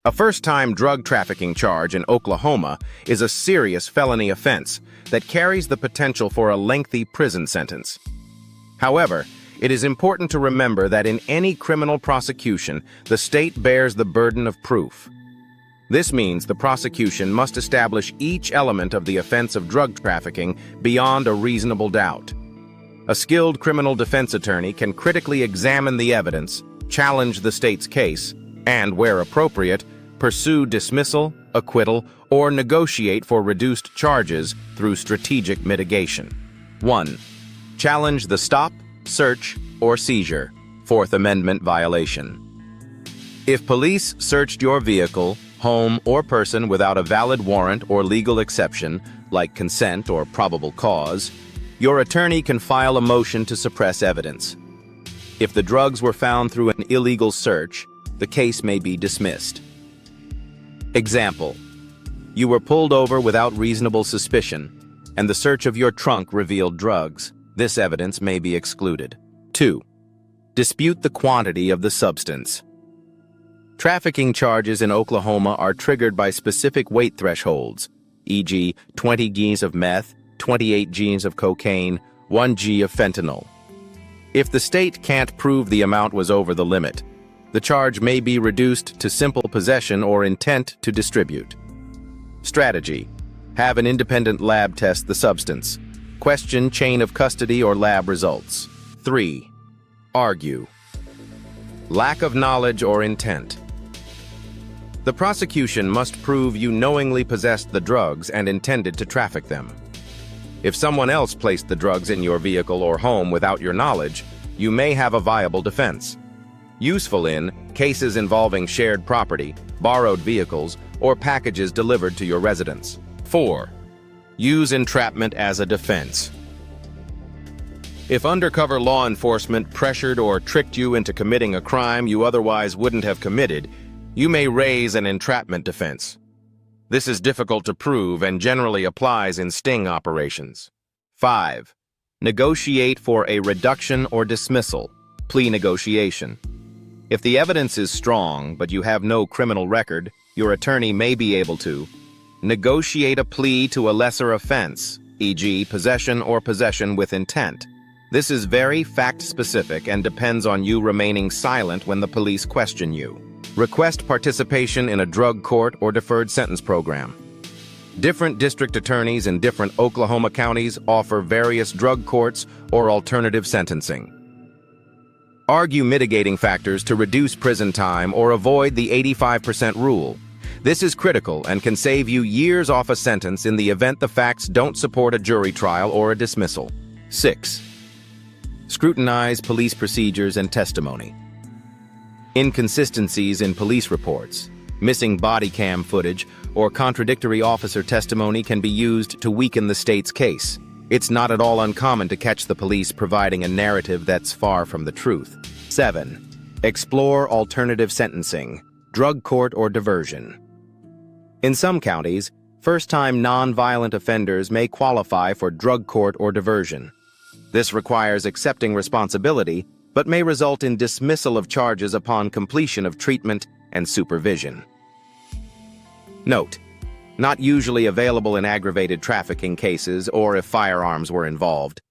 A first-time drug trafficking charge in Oklahoma is a serious felony offense that carries the potential for a lengthy prison sentence. However, it is important to remember that in any criminal prosecution, the state bears the burden of proof. This means the prosecution must establish each element of the offense of drug trafficking beyond a reasonable doubt. A skilled criminal defense attorney can critically examine the evidence, challenge the state's case, and, where appropriate, pursue dismissal, acquittal, or negotiate for reduced charges through strategic mitigation. 1. Challenge the stop, search, or seizure, Fourth Amendment violation. If police searched your vehicle, home, or person without a valid warrant or legal exception, like consent or probable cause, your attorney can file a motion to suppress evidence. If the drugs were found through an illegal search, the case may be dismissed. Example: you were pulled over without reasonable suspicion, and the search of your trunk revealed drugs. This evidence may be excluded. 2. Dispute the quantity of the substance. Trafficking charges in Oklahoma are triggered by specific weight thresholds, e.g., 20 Gs of meth, 28 Gs of cocaine, 1 G of fentanyl. If the state can't prove the amount was over the limit, the charge may be reduced to simple possession or intent to distribute. Strategy: have an independent lab test the substance. Question chain of custody or lab results. 3. Argue. Lack of knowledge or intent. The prosecution must prove you knowingly possessed the drugs and intended to traffic them. If someone else placed the drugs in your vehicle or home without your knowledge, you may have a viable defense. Useful in cases involving shared property, borrowed vehicles, or packages delivered to your residence. 4. Use entrapment as a defense. If undercover law enforcement pressured or tricked you into committing a crime you otherwise wouldn't have committed, you may raise an entrapment defense. This is difficult to prove and generally applies in sting operations. 5. Negotiate for a reduction or dismissal, plea negotiation. If the evidence is strong but you have no criminal record, your attorney may be able to negotiate a plea to a lesser offense, e.g., possession or possession with intent. This is very fact-specific and depends on you remaining silent when the police question you. Request participation in a drug court or deferred sentence program. Different district attorneys in different Oklahoma counties offer various drug courts or alternative sentencing. Argue mitigating factors to reduce prison time or avoid the 85% rule. This is critical and can save you years off a sentence in the event the facts don't support a jury trial or a dismissal. 6. Scrutinize police procedures and testimony. Inconsistencies in police reports, missing body cam footage, or contradictory officer testimony can be used to weaken the state's case. It's not at all uncommon to catch the police providing a narrative that's far from the truth. 7. Explore alternative sentencing, drug court or diversion. In some counties, first-time non-violent offenders may qualify for drug court or diversion. This requires accepting responsibility, but may result in dismissal of charges upon completion of treatment and supervision. Note: not usually available in aggravated trafficking cases or if firearms were involved.